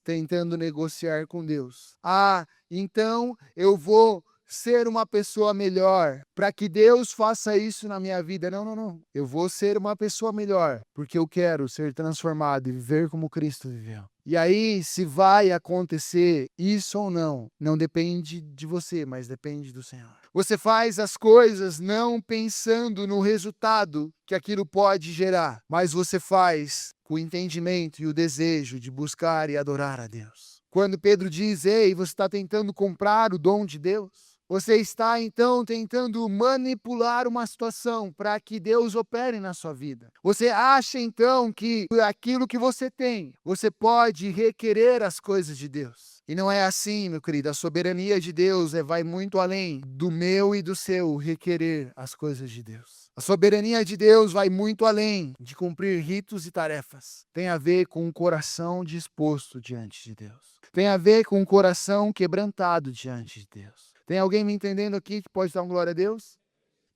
tentando negociar com Deus? Então eu vou ser uma pessoa melhor para que Deus faça isso na minha vida. Não, não, não. Eu vou ser uma pessoa melhor porque eu quero ser transformado e viver como Cristo viveu. E aí, se vai acontecer isso ou não, não depende de você, mas depende do Senhor. Você faz as coisas não pensando no resultado que aquilo pode gerar, mas você faz com o entendimento e o desejo de buscar e adorar a Deus. Quando Pedro diz, ei, você está tentando comprar o dom de Deus? Você está, então, tentando manipular uma situação para que Deus opere na sua vida. Você acha, então, que aquilo que você tem, você pode requerer as coisas de Deus. E não é assim, meu querido. A soberania de Deus vai muito além do meu e do seu requerer as coisas de Deus. A soberania de Deus vai muito além de cumprir ritos e tarefas. Tem a ver com um coração disposto diante de Deus. Tem a ver com um coração quebrantado diante de Deus. Tem alguém me entendendo aqui que pode dar uma glória a Deus?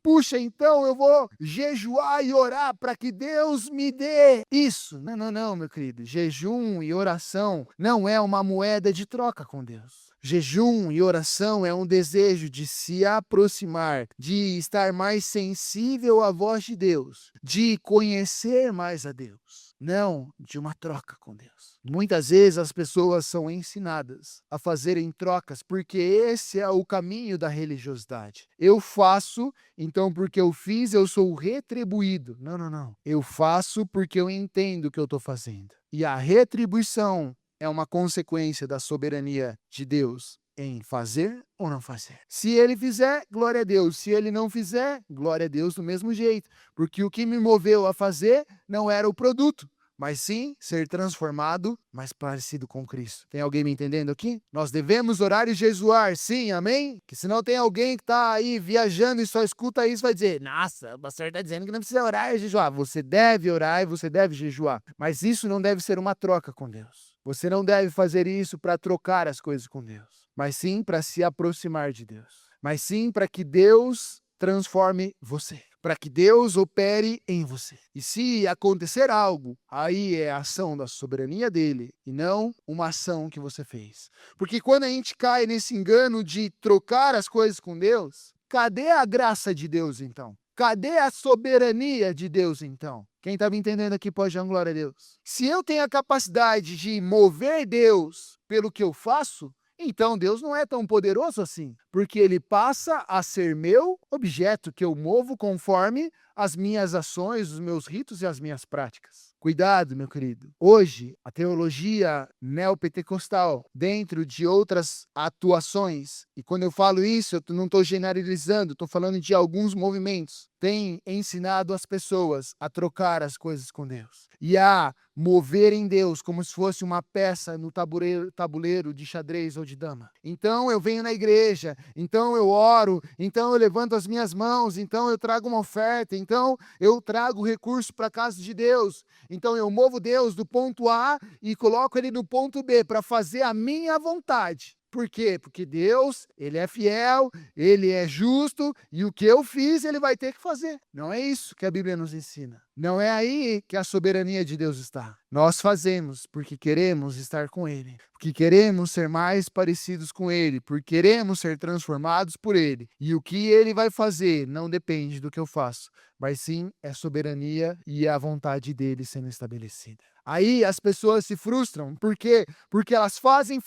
Puxa, então eu vou jejuar e orar para que Deus me dê isso. Não, não, não, meu querido. Jejum e oração não é uma moeda de troca com Deus. Jejum e oração é um desejo de se aproximar, de estar mais sensível à voz de Deus, de conhecer mais a Deus, não de uma troca com Deus. Muitas vezes as pessoas são ensinadas a fazerem trocas, porque esse é o caminho da religiosidade. Eu faço, então porque eu fiz, eu sou retribuído. Não, não, não. Eu faço porque eu entendo o que eu estou fazendo. E a retribuição é uma consequência da soberania de Deus em fazer ou não fazer. Se ele fizer, glória a Deus. Se ele não fizer, glória a Deus do mesmo jeito. Porque o que me moveu a fazer não era o produto, mas sim ser transformado mais parecido com Cristo. Tem alguém me entendendo aqui? Nós devemos orar e jejuar, sim, amém? Que senão tem alguém que está aí viajando e só escuta isso e vai dizer, nossa, o pastor está dizendo que não precisa orar e jejuar. Você deve orar e você deve jejuar. Mas isso não deve ser uma troca com Deus. Você não deve fazer isso para trocar as coisas com Deus, mas sim para se aproximar de Deus. Mas sim para que Deus transforme você, para que Deus opere em você. E se acontecer algo, aí é a ação da soberania dele e não uma ação que você fez. Porque quando a gente cai nesse engano de trocar as coisas com Deus, cadê a graça de Deus então? Cadê a soberania de Deus então? Quem está me entendendo aqui pode dar glória a Deus. Se eu tenho a capacidade de mover Deus pelo que eu faço, então Deus não é tão poderoso assim, porque ele passa a ser meu objeto que eu movo conforme as minhas ações, os meus ritos e as minhas práticas. Cuidado, meu querido. Hoje, a teologia neopentecostal, dentro de outras atuações, e quando eu falo isso, eu não estou generalizando, estou falando de alguns movimentos, tem ensinado as pessoas a trocar as coisas com Deus e a mover em Deus como se fosse uma peça no tabuleiro de xadrez ou de dama. Então eu venho na igreja, então eu oro, então eu levanto as minhas mãos, então eu trago uma oferta, então eu trago recurso para a casa de Deus, então eu movo Deus do ponto A e coloco ele no ponto B para fazer a minha vontade. Por quê? Porque Deus, ele é fiel, ele é justo e o que eu fiz, ele vai ter que fazer. Não é isso que a Bíblia nos ensina. Não é aí que a soberania de Deus está. Nós fazemos porque queremos estar com ele, porque queremos ser mais parecidos com ele, porque queremos ser transformados por ele. E o que ele vai fazer não depende do que eu faço, mas sim é a soberania e a vontade dele sendo estabelecida. Aí as pessoas se frustram. Por quê? Porque elas fazem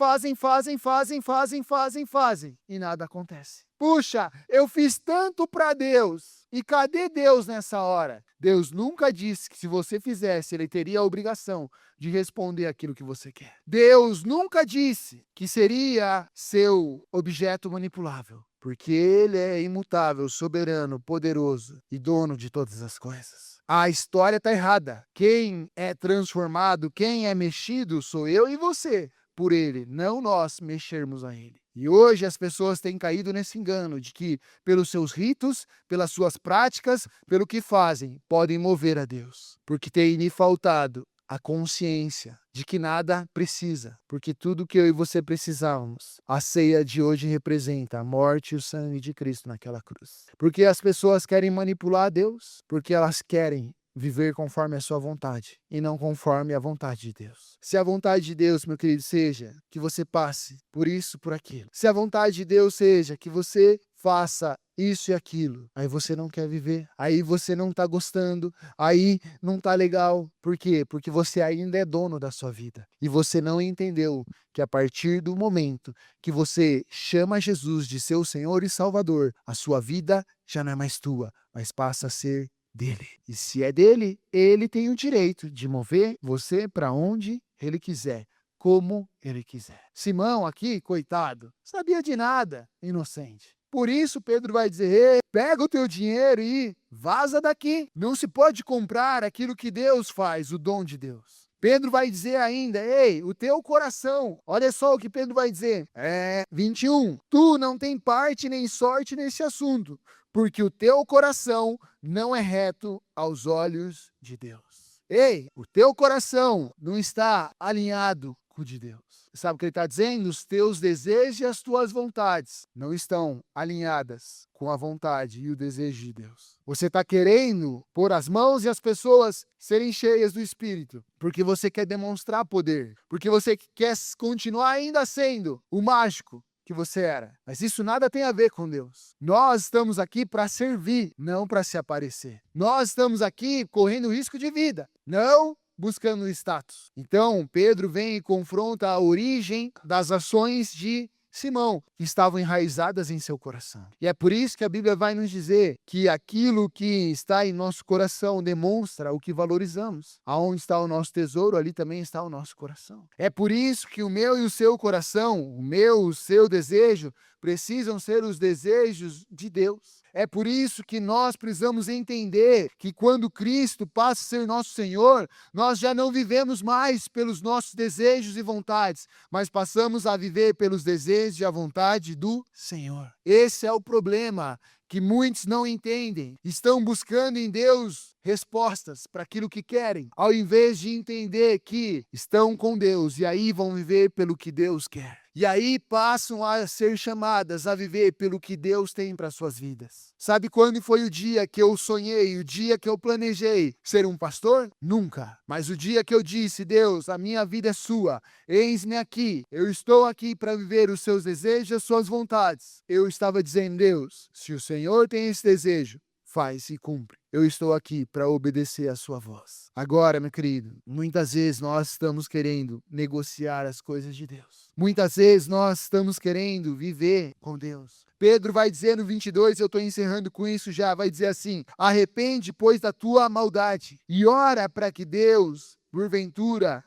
e nada acontece. Puxa, eu fiz tanto para Deus. E cadê Deus nessa hora? Deus nunca disse que se você fizesse, ele teria a obrigação de responder aquilo que você quer. Deus nunca disse que seria seu objeto manipulável, porque ele é imutável, soberano, poderoso e dono de todas as coisas. A história está errada. Quem é transformado, quem é mexido, sou eu e você. Por ele, não nós mexermos a ele. E hoje as pessoas têm caído nesse engano de que, pelos seus ritos, pelas suas práticas, pelo que fazem, podem mover a Deus. Porque tem lhe faltado a consciência de que nada precisa, porque tudo que eu e você precisávamos, a ceia de hoje representa a morte e o sangue de Cristo naquela cruz. Porque as pessoas querem manipular Deus, porque elas querem viver conforme a sua vontade e não conforme a vontade de Deus. Se a vontade de Deus, meu querido, seja que você passe por isso, por aquilo. Se a vontade de Deus seja que você faça isso e aquilo, aí você não quer viver, aí você não tá gostando, aí não tá legal. Por quê? Porque você ainda é dono da sua vida. E você não entendeu que a partir do momento que você chama Jesus de seu Senhor e Salvador, a sua vida já não é mais tua, mas passa a ser dele. E se é dele, ele tem o direito de mover você para onde ele quiser, como ele quiser. Simão aqui, coitado, sabia de nada, inocente. Por isso Pedro vai dizer: ei, pega o teu dinheiro e vaza daqui. Não se pode comprar aquilo que Deus faz, o dom de Deus. Pedro vai dizer ainda: ei, o teu coração, olha só o que Pedro vai dizer, 21, tu não tem parte nem sorte nesse assunto, porque o teu coração não é reto aos olhos de Deus. Ei, o teu coração não está alinhado com o de Deus. Sabe o que ele está dizendo? Os teus desejos e as tuas vontades não estão alinhadas com a vontade e o desejo de Deus. Você está querendo pôr as mãos e as pessoas serem cheias do Espírito, porque você quer demonstrar poder, porque você quer continuar ainda sendo o mágico que você era. Mas isso nada tem a ver com Deus. Nós estamos aqui para servir, não para se aparecer. Nós estamos aqui correndo risco de vida, não buscando status. Então, Pedro vem e confronta a origem das ações de Simão, que estavam enraizadas em seu coração. E é por isso que a Bíblia vai nos dizer que aquilo que está em nosso coração demonstra o que valorizamos. Aonde está o nosso tesouro, ali também está o nosso coração. É por isso que o meu e o seu coração, o meu, o seu desejo, precisam ser os desejos de Deus. É por isso que nós precisamos entender que quando Cristo passa a ser nosso Senhor, nós já não vivemos mais pelos nossos desejos e vontades, mas passamos a viver pelos desejos e a vontade do Senhor. Esse é o problema que muitos não entendem. Estão buscando em Deus respostas para aquilo que querem, ao invés de entender que estão com Deus e aí vão viver pelo que Deus quer. E aí passam a ser chamadas a viver pelo que Deus tem para suas vidas. Sabe quando foi o dia que eu sonhei, o dia que eu planejei ser um pastor? Nunca. Mas o dia que eu disse: Deus, a minha vida é sua, eis-me aqui, eu estou aqui para viver os seus desejos e as suas vontades. Eu estava dizendo: Deus, se o Senhor tem esse desejo, faz e cumpre. Eu estou aqui para obedecer a sua voz. Agora, meu querido, muitas vezes nós estamos querendo negociar as coisas de Deus. Muitas vezes nós estamos querendo viver com Deus. Pedro vai dizer no 22, eu estou encerrando com isso já, vai dizer assim: arrepende, pois, da tua maldade e ora para que Deus, porventura,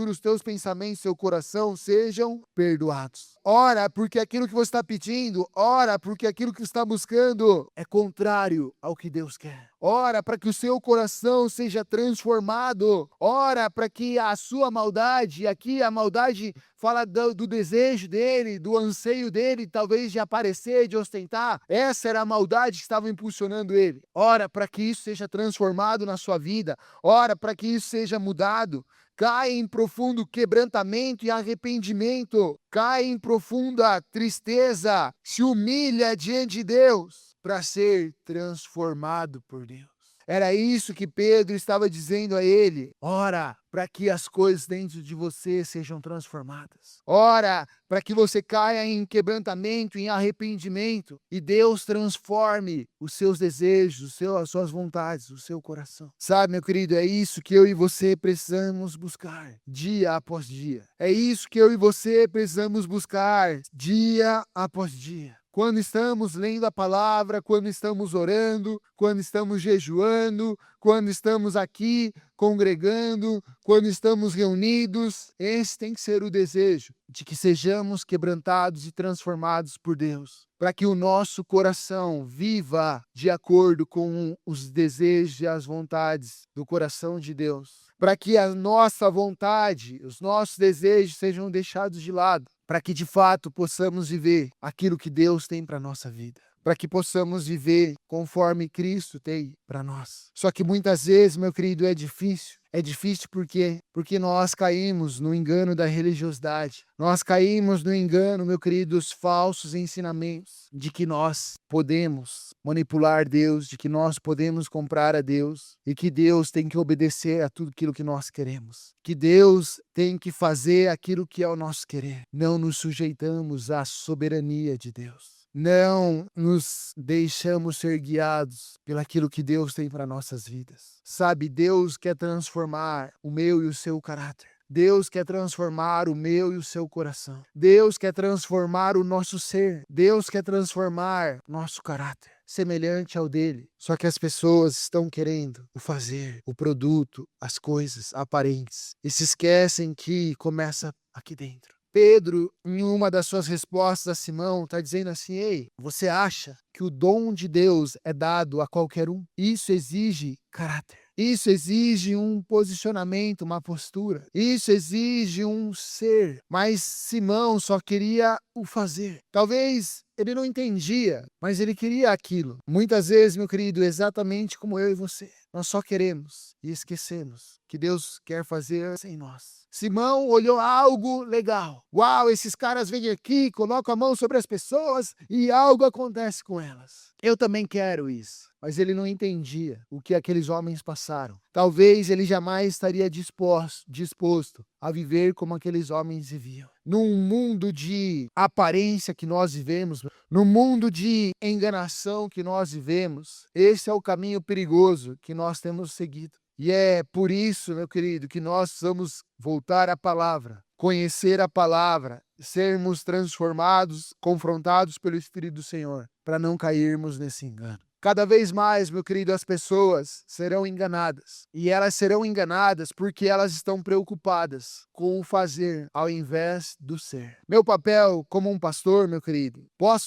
os teus pensamentos, seu coração sejam perdoados. Ora, porque aquilo que você está pedindo, ora, porque aquilo que você está buscando é contrário ao que Deus quer. Ora, para que o seu coração seja transformado. Ora, para que a sua maldade, aqui a maldade fala do desejo dele, do anseio dele, talvez de aparecer, de ostentar. Essa era a maldade que estava impulsionando ele. Ora, para que isso seja transformado na sua vida. Ora, para que isso seja mudado. Cai em profundo quebrantamento e arrependimento. Cai em profunda tristeza. Se humilha diante de Deus para ser transformado por Deus. Era isso que Pedro estava dizendo a ele. Ora, para que as coisas dentro de você sejam transformadas. Ora, para que você caia em quebrantamento, em arrependimento, e Deus transforme os seus desejos, as suas vontades, o seu coração. Sabe, meu querido, é isso que eu e você precisamos buscar, dia após dia. É isso que eu e você precisamos buscar, dia após dia. Quando estamos lendo a palavra, quando estamos orando, quando estamos jejuando, quando estamos aqui congregando, quando estamos reunidos, esse tem que ser o desejo de que sejamos quebrantados e transformados por Deus, para que o nosso coração viva de acordo com os desejos e as vontades do coração de Deus, para que a nossa vontade, os nossos desejos sejam deixados de lado, para que de fato possamos viver aquilo que Deus tem para a nossa vida. Para que possamos viver conforme Cristo tem para nós. Só que muitas vezes, meu querido, é difícil. É difícil porque nós caímos no engano da religiosidade. Nós caímos no engano, meu querido, dos falsos ensinamentos de que nós podemos manipular Deus, de que nós podemos comprar a Deus e que Deus tem que obedecer a tudo aquilo que nós queremos. Que Deus tem que fazer aquilo que é o nosso querer. Não nos sujeitamos à soberania de Deus. Não nos deixamos ser guiados pelaquilo que Deus tem para nossas vidas. Sabe, Deus quer transformar o meu e o seu caráter. Deus quer transformar o meu e o seu coração. Deus quer transformar o nosso ser. Deus quer transformar nosso caráter, semelhante ao dele. Só que as pessoas estão querendo o fazer, o produto, as coisas aparentes. E se esquecem que começa aqui dentro. Pedro, em uma das suas respostas a Simão, está dizendo assim: ei, você acha que o dom de Deus é dado a qualquer um? Isso exige caráter. Isso exige um posicionamento, uma postura. Isso exige um ser. Mas Simão só queria o fazer. Talvez ele não entendia, mas ele queria aquilo. Muitas vezes, meu querido, exatamente como eu e você, nós só queremos e esquecemos que Deus quer fazer sem nós. Simão olhou algo legal. Uau, esses caras vêm aqui, colocam a mão sobre as pessoas e algo acontece com elas. Eu também quero isso. Mas ele não entendia o que aqueles homens passaram. Talvez ele jamais estaria disposto a viver como aqueles homens viviam. Num mundo de aparência que nós vivemos, no mundo de enganação que nós vivemos, esse é o caminho perigoso que nós temos seguido. E é por isso, meu querido, que nós vamos voltar à palavra, conhecer a palavra, sermos transformados, confrontados pelo Espírito do Senhor, para não cairmos nesse engano. Cada vez mais, meu querido, as pessoas serão enganadas. E elas serão enganadas porque elas estão preocupadas com o fazer ao invés do ser. Meu papel como um pastor, meu querido,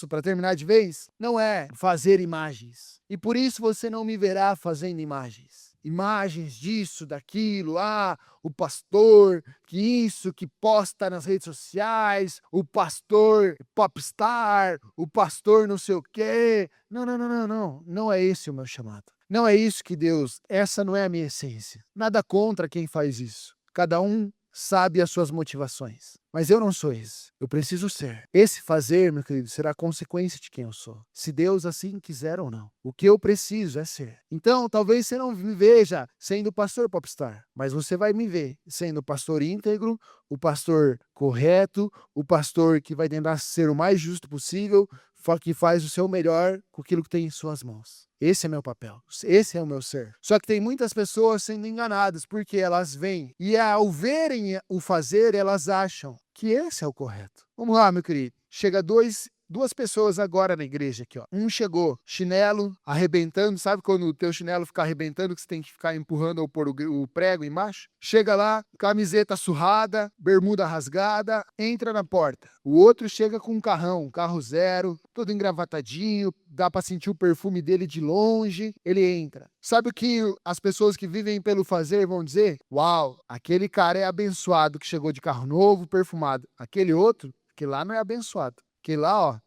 para terminar de vez? Não é fazer imagens. E por isso você não me verá fazendo imagens. Imagens disso, daquilo, o pastor que posta nas redes sociais, o pastor popstar, o pastor não sei o quê. Não é esse o meu chamado. Não é isso que Deus, essa não é a minha essência. Nada contra quem faz isso. Cada um sabe as suas motivações. Mas eu não sou esse. Eu preciso ser. Esse fazer, meu querido, será consequência de quem eu sou. Se Deus assim quiser ou não. O que eu preciso é ser. Então, talvez você não me veja sendo pastor popstar, mas você vai me ver sendo o pastor íntegro, o pastor correto, o pastor que vai tentar ser o mais justo possível, que faz o seu melhor com aquilo que tem em suas mãos. Esse é meu papel. Esse é o meu ser. Só que tem muitas pessoas sendo enganadas porque elas vêm e ao verem o fazer, elas acham que esse é o correto. Vamos lá, meu querido. Chega duas pessoas agora na igreja aqui, ó. Um chegou, chinelo arrebentando, sabe quando o teu chinelo fica arrebentando que você tem que ficar empurrando ou pôr o prego embaixo? Chega lá, camiseta surrada, bermuda rasgada, entra na porta. O outro chega com um carro zero, todo engravatadinho, dá pra sentir o perfume dele de longe, ele entra. Sabe o que as pessoas que vivem pelo fazer vão dizer? Uau, aquele cara é abençoado que chegou de carro novo, perfumado. Aquele outro, que lá não é abençoado. Que lá, ó,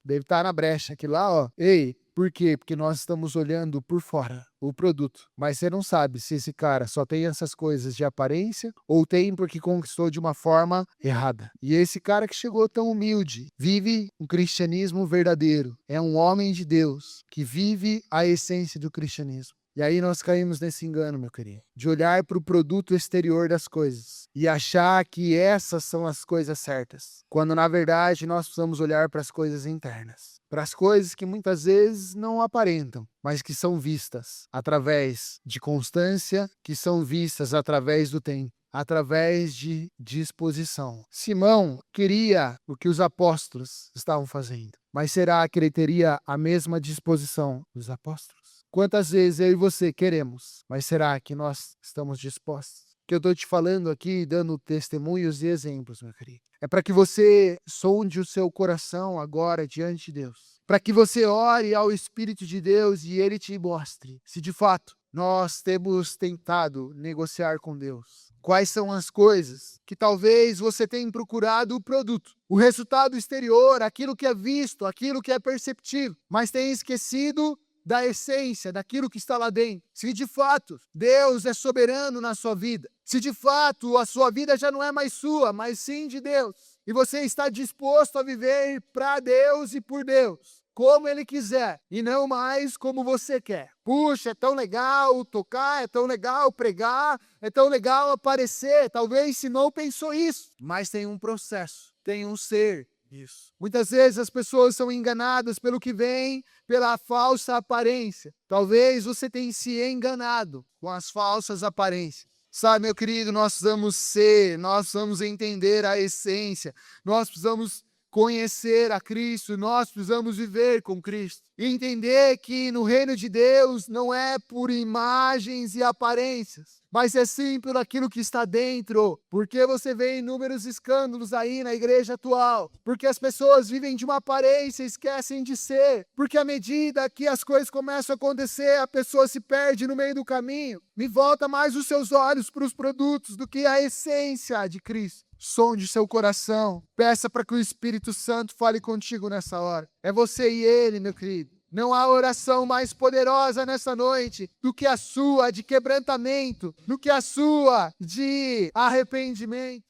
deve estar na brecha. Que lá, ó, ei, por quê? Porque nós estamos olhando por fora o produto. Mas você não sabe se esse cara só tem essas coisas de aparência ou tem porque conquistou de uma forma errada. E esse cara que chegou tão humilde, vive um cristianismo verdadeiro. É um homem de Deus que vive a essência do cristianismo. E aí nós caímos nesse engano, meu querido, de olhar para o produto exterior das coisas e achar que essas são as coisas certas, quando na verdade nós precisamos olhar para as coisas internas, para as coisas que muitas vezes não aparentam, mas que são vistas através de constância, que são vistas através do tempo, através de disposição. Simão queria o que os apóstolos estavam fazendo, mas será que ele teria a mesma disposição dos apóstolos? Quantas vezes eu e você queremos, mas será que nós estamos dispostos? Que eu estou te falando aqui, dando testemunhos e exemplos, meu querido. É para que você sonde o seu coração agora diante de Deus. Para que você ore ao Espírito de Deus e Ele te mostre se de fato nós temos tentado negociar com Deus. Quais são as coisas que talvez você tenha procurado o produto, o resultado exterior, aquilo que é visto, aquilo que é perceptível, mas tem esquecido da essência, daquilo que está lá dentro. Se de fato Deus é soberano na sua vida, se de fato a sua vida já não é mais sua, mas sim de Deus, e você está disposto a viver para Deus e por Deus, como Ele quiser, e não mais como você quer. Puxa, é tão legal tocar, é tão legal pregar, é tão legal aparecer. Talvez se não pensou isso, mas tem um processo, tem um ser. Isso. Muitas vezes as pessoas são enganadas pelo que vem, pela falsa aparência. Talvez você tenha se enganado com as falsas aparências. Sabe, meu querido, nós precisamos ser, nós precisamos entender a essência, nós precisamos conhecer a Cristo, nós precisamos viver com Cristo. E entender que no reino de Deus não é por imagens e aparências, mas é sim por aquilo que está dentro. Porque você vê inúmeros escândalos aí na igreja atual. Porque as pessoas vivem de uma aparência e esquecem de ser. Porque à medida que as coisas começam a acontecer, a pessoa se perde no meio do caminho. Me volta mais os seus olhos para os produtos do que a essência de Cristo. Sonde seu coração. Peça para que o Espírito Santo fale contigo nessa hora. É você e Ele, meu querido. Não há oração mais poderosa nessa noite do que a sua de quebrantamento, do que a sua de arrependimento.